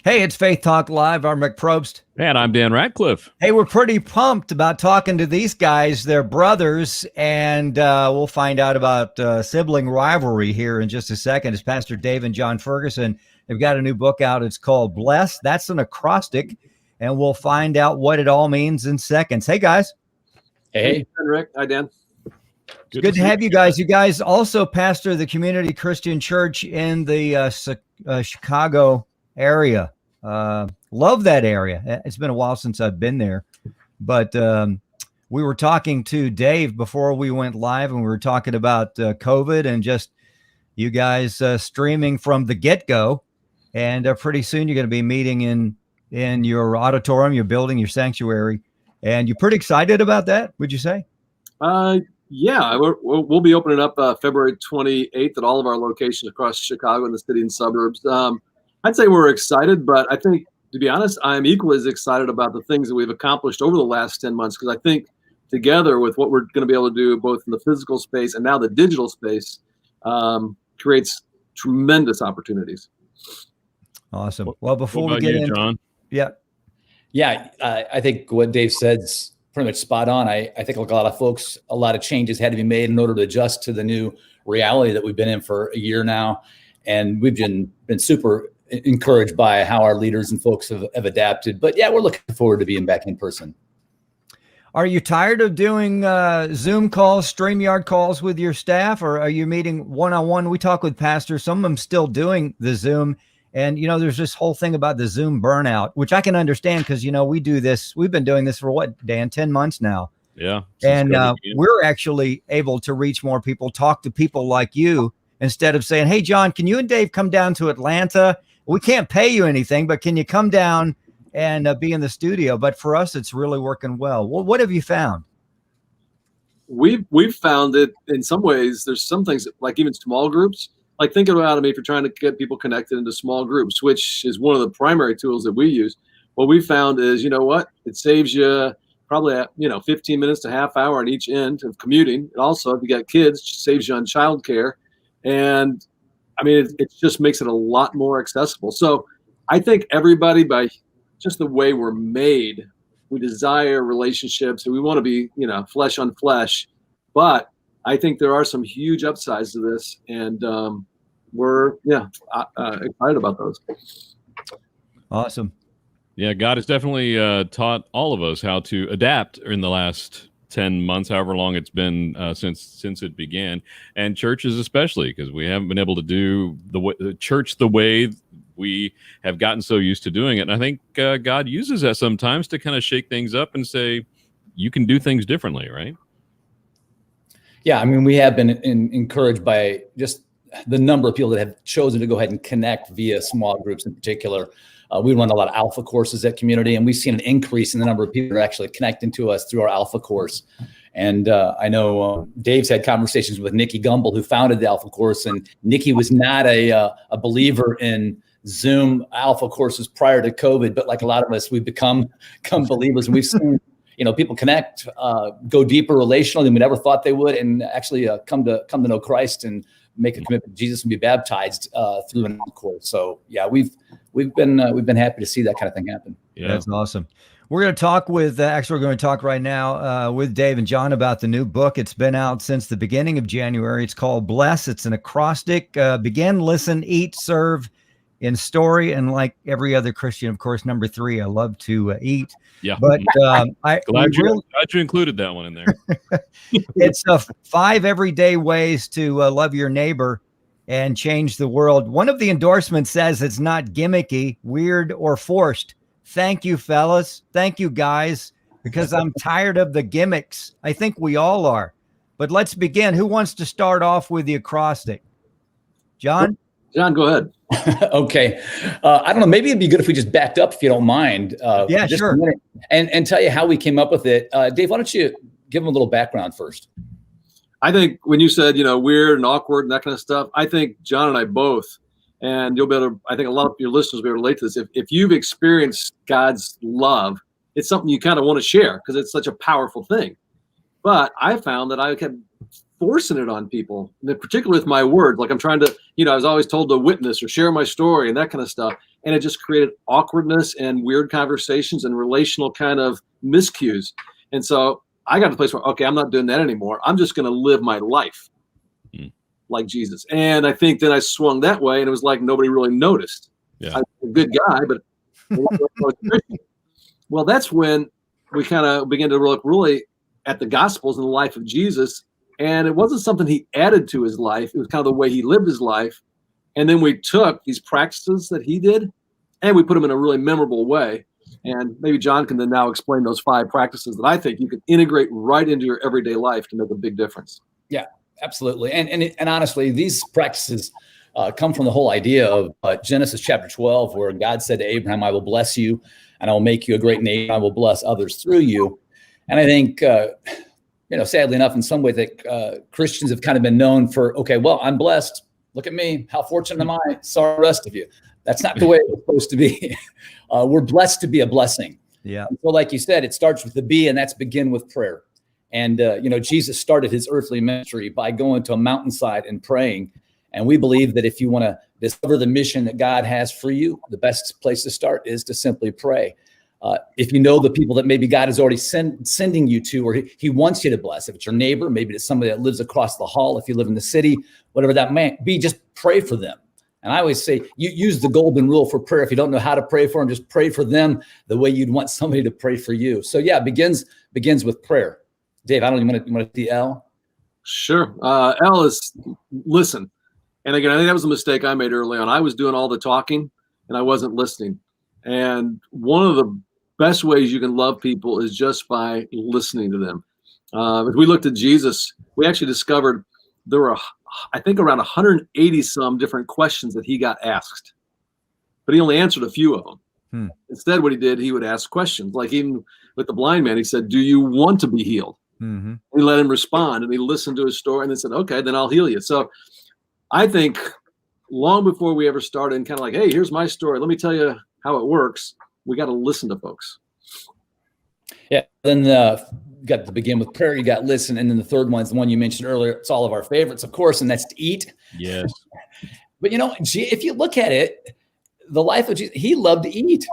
Hey, it's Faith Talk Live. I'm Rick Probst. And I'm Dan Ratcliffe. Hey, we're pretty pumped about talking to these guys. They're brothers, and we'll find out about sibling rivalry here in just a second. It's Pastor Dave and Jon Furgison. They've got a new book out. It's called Bless. That's an acrostic, and we'll find out what it all means in seconds. Hey, guys. Hey, Rick. Hi, Dan. Good to have you guys. You guys also pastor the Community Christian Church in the Chicago area. Love that area. It's been a while since I've been there, but we were talking to Dave before we went live, and we were talking about COVID and just you guys streaming from the get-go. And pretty soon you're going to be meeting in your auditorium, your building, your sanctuary. And you're pretty excited about that, would you say? Yeah, we'll be opening up February 28th at all of our locations across Chicago and the city and suburbs. I'd say we're excited, but I think, to be honest, I'm equally as excited about the things that we've accomplished over the last 10 months, because I think together with what we're going to be able to do both in the physical space and now the digital space creates tremendous opportunities. Awesome. Well, before we get in, John? Yeah, I think what Dave said's pretty much spot on. I think like a lot of folks, a lot of changes had to be made in order to adjust to the new reality that we've been in for a year now. And we've been super encouraged by how our leaders and folks have adapted. But yeah, we're looking forward to being back in person. Are you tired of doing Zoom calls, StreamYard calls with your staff, or are you meeting one-on-one? We talk with pastors, some of them still doing the Zoom. And, there's this whole thing about the Zoom burnout, which I can understand because, we do this. We've been doing this for what, Dan, 10 months now. Yeah. And we're actually able to reach more people, talk to people like you, instead of saying, hey, John, can you and Dave come down to Atlanta? We can't pay you anything, but can you come down and be in the studio? But for us, it's really working well. Well, what have you found? We've found that in some ways, there's some things that, like even small groups, like think about it, if you're trying to get people connected into small groups, which is one of the primary tools that we use. What we found is, it saves you probably, 15 minutes to half hour on each end of commuting. And also, if you got kids, it saves you on childcare. And I mean, it just makes it a lot more accessible. So I think everybody, by just the way we're made, we desire relationships and we want to be, flesh on flesh. But I think there are some huge upsides to this. And we're excited about those. Awesome. Yeah, God has definitely taught all of us how to adapt in the last 10 months, however long it's been since it began, and churches especially, because we haven't been able to do the church the way we have gotten so used to doing it. And I think God uses that sometimes to kind of shake things up and say, you can do things differently, right? Yeah, I mean, we have been encouraged by just the number of people that have chosen to go ahead and connect via small groups in particular. We run a lot of alpha courses at Community, and we've seen an increase in the number of people that are actually connecting to us through our alpha course. And I know Dave's had conversations with Nikki Gumbel, who founded the alpha course, and Nikki was not a believer in Zoom alpha courses prior to COVID, but like a lot of us, we've become believers, and we've seen people connect, go deeper relationally than we never thought they would, and actually come to know Christ and make a commitment to Jesus and be baptized through an alpha course. So yeah, we've been happy to see that kind of thing happen. Yeah, that's awesome. We're going to talk with, we're going to talk right now with Dave and Jon about the new book. It's been out since the beginning of January. It's called Bless. It's an acrostic, begin, listen, eat, serve in story. And like every other Christian, of course, number 3, I love to eat. Yeah. But glad you included that one in there. It's 5 everyday ways to love your neighbor and change the world. One of the endorsements says it's not gimmicky, weird, or forced. Thank you, fellas. Thank you, guys, because I'm tired of the gimmicks. I think we all are. But let's begin. Who wants to start off with the acrostic? Jon? Jon, go ahead. Okay. I don't know. Maybe it'd be good if we just backed up, if you don't mind. Yeah, sure. And tell you how we came up with it. Dave, why don't you give them a little background first? I think when you said, weird and awkward and that kind of stuff, I think Jon and I both, and you'll be able to, I think a lot of your listeners will be able to relate to this. If you've experienced God's love, it's something you kind of want to share because it's such a powerful thing. But I found that I kept forcing it on people, and particularly with my words. Like I'm trying to, I was always told to witness or share my story and that kind of stuff. And it just created awkwardness and weird conversations and relational kind of miscues. And so I got to the place where, okay, I'm not doing that anymore. I'm just going to live my life like Jesus. And I think then I swung that way, and it was like nobody really noticed. Yeah. I'm a good guy, but well, that's when we kind of began to look really at the Gospels and the life of Jesus. And it wasn't something he added to his life. It was kind of the way he lived his life. And then we took these practices that he did and we put them in a really memorable way. And maybe John can then now explain those 5 practices that I think you can integrate right into your everyday life to make a big difference. Yeah, absolutely. And honestly, these practices come from the whole idea of Genesis chapter 12, where God said to Abraham, I will bless you and I will make you a great nation. I will bless others through you. And I think, sadly enough, in some way that Christians have kind of been known for, okay, well, I'm blessed. Look at me. How fortunate am I? Sorry, the rest of you. That's not the way it's supposed to be. We're blessed to be a blessing. Yeah. And so like you said, it starts with the B, and that's begin with prayer. And, Jesus started his earthly ministry by going to a mountainside and praying. And we believe that if you want to discover the mission that God has for you, the best place to start is to simply pray. If you know the people that maybe God is already sending you to, or he wants you to bless, if it's your neighbor, maybe it's somebody that lives across the hall, if you live in the city, whatever that may be, just pray for them. And I always say, you use the golden rule for prayer. If you don't know how to pray for them, just pray for them the way you'd want somebody to pray for you. So yeah, begins with prayer. Dave, I don't even want to see L. Sure. L is listen. And again, I think that was a mistake I made early on. I was doing all the talking and I wasn't listening. And one of the best ways you can love people is just by listening to them. If we looked at Jesus, we actually discovered there were, I think, around 180 some different questions that he got asked, but he only answered a few of them. Instead, what he did, he would ask questions. Like even with the blind man, he said, do you want to be healed? Mm-hmm. He let him respond, and he listened to his story and then said, okay, then I'll heal you. So I think long before we ever started and kind of like, hey, here's my story, let me tell you how it works, we got to listen to folks. Yeah. Then you got to begin with prayer, you got listen. And then the third one is the one you mentioned earlier. It's all of our favorites, of course, and that's to eat. Yes. But if you look at it, the life of Jesus, he loved to eat.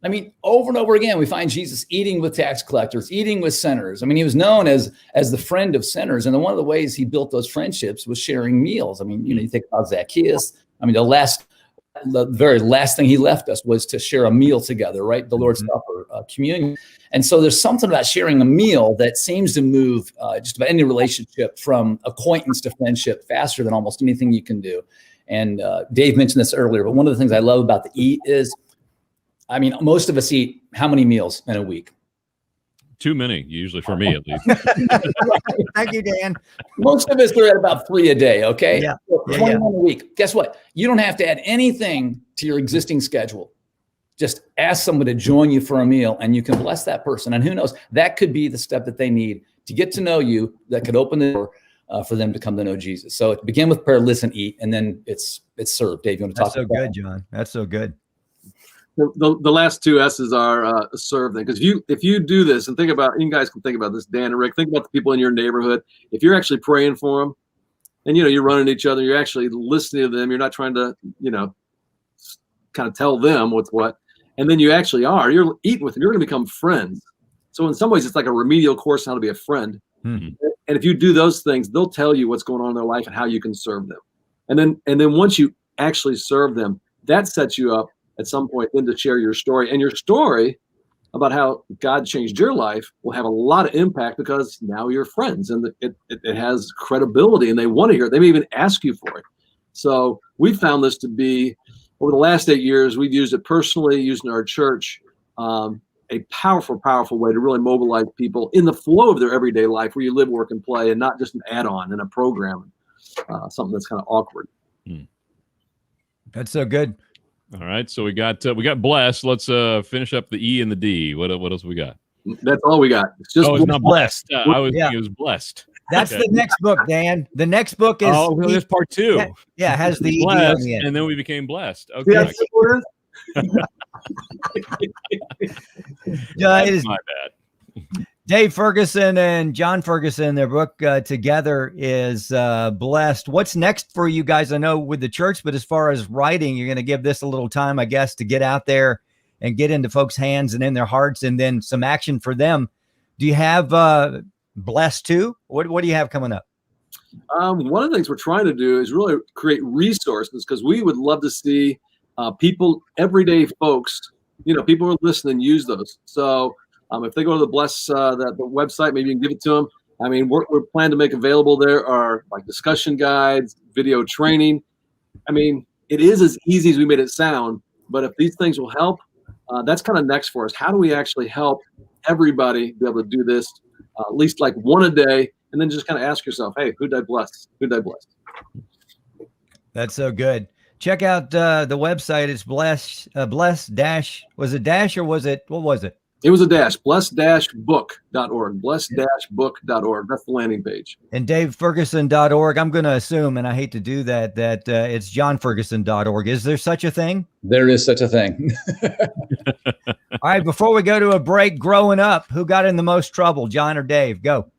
I mean, over and over again, we find Jesus eating with tax collectors, eating with sinners. I mean, he was known as the friend of sinners. And one of the ways he built those friendships was sharing meals. I mean, you think about Zacchaeus. I mean, the very last thing he left us was to share a meal together, right? The Lord's Supper, communion. And so there's something about sharing a meal that seems to move just about any relationship from acquaintance to friendship faster than almost anything you can do. And Dave mentioned this earlier, but one of the things I love about the eat is, I mean, most of us eat how many meals in a week? Too many, usually for me at least. Thank you, Dan. Most of us are at about 3 a day, okay? Yeah. So 21 a week. Guess what? You don't have to add anything to your existing schedule. Just ask someone to join you for a meal and you can bless that person. And who knows, that could be the step that they need to get to know you, that could open the door for them to come to know Jesus. So it begin with prayer, listen, eat, and then it's served. Dave, you want to talk about that? That's so good, John. That's so good. The last 2 S's are serve them. Because if you do this and think about, you guys can think about this, Dan and Rick, think about the people in your neighborhood. If you're actually praying for them and, you're running each other, you're actually listening to them. You're not trying to, kind of tell them what's what. And then you actually are, you're eating with them. You're going to become friends. So in some ways, it's like a remedial course on how to be a friend. Mm-hmm. And if you do those things, they'll tell you what's going on in their life and how you can serve them. And then once you actually serve them, that sets you up at some point then to share your story. And your story about how God changed your life will have a lot of impact because now you're friends and it has credibility and they want to hear it. They may even ask you for it. So we found this to be, over the last 8 years, we've used it personally, used in our church, a powerful, powerful way to really mobilize people in the flow of their everyday life where you live, work, and play, and not just an add-on in a program, something that's kind of awkward. That's so good. All right, so we got blessed. Let's finish up the E and the D. What else we got? That's all we got. It's just it's not blessed. I was thinking it was blessed. That's okay. The next book, Dan. The next book is there's part 2. Yeah, has the blessed, on the end. and then we became blessed. Okay. Yeah, John, my bad. Dave Furgison and Jon Furgison, their book together is Blessed. What's next for you guys? I know with the church, but as far as writing, you're going to give this a little time, I guess, to get out there and get into folks' hands and in their hearts, and then some action for them. Do you have Blessed too? What do you have coming up? One of the things we're trying to do is really create resources, because we would love to see people, everyday folks, people who are listening, use those. So if they go to the Bless, the website, maybe you can give it to them. I mean, we're planning to make available there are like discussion guides, video training. I mean, it is as easy as we made it sound, but if these things will help, that's kind of next for us. How do we actually help everybody be able to do this, at least like one a day, and then just kind of ask yourself, hey, who did I bless? Who did I bless? That's so good. Check out the website. It's bless dash, was it dash or was it, what was it? It was a dash, bless-book.org, bless-book.org. That's the landing page. And DaveFurgison.org. I'm going to assume, and I hate to do that, it's JonFurgison.org. Is there such a thing? There is such a thing. All right, before we go to a break, growing up, who got in the most trouble, Jon or Dave? Go.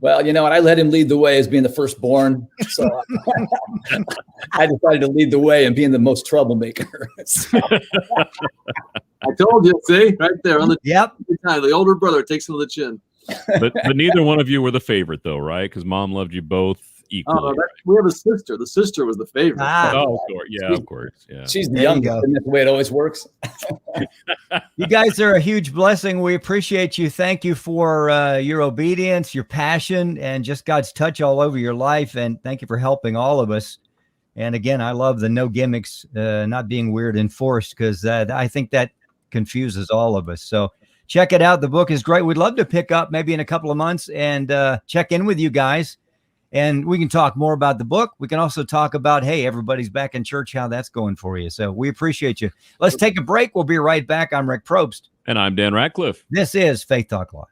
Well, you know what? I let him lead the way as being the firstborn. So I decided to lead the way and being the most troublemaker. So. I told you, see, right there on the yep. The older brother takes him to the chin. But neither one of you were the favorite, though, right? Because mom loved you both equally. Oh, we have a sister. The sister was the favorite. Oh, of course. Yeah, of course. Yeah. She's the youngest, and that's the way it always works. You guys are a huge blessing. We appreciate you. Thank you for your obedience, your passion, and just God's touch all over your life. And thank you for helping all of us. And again, I love the no gimmicks, not being weird and forced, because I think that confuses all of us. So check it out. The book is great. We'd love to pick up maybe in a couple of months and check in with you guys. And we can talk more about the book. We can also talk about, hey, everybody's back in church, how that's going for you. So we appreciate you. Let's take a break. We'll be right back. I'm Rick Probst. And I'm Dan Ratcliffe. This is Faith Talk Live.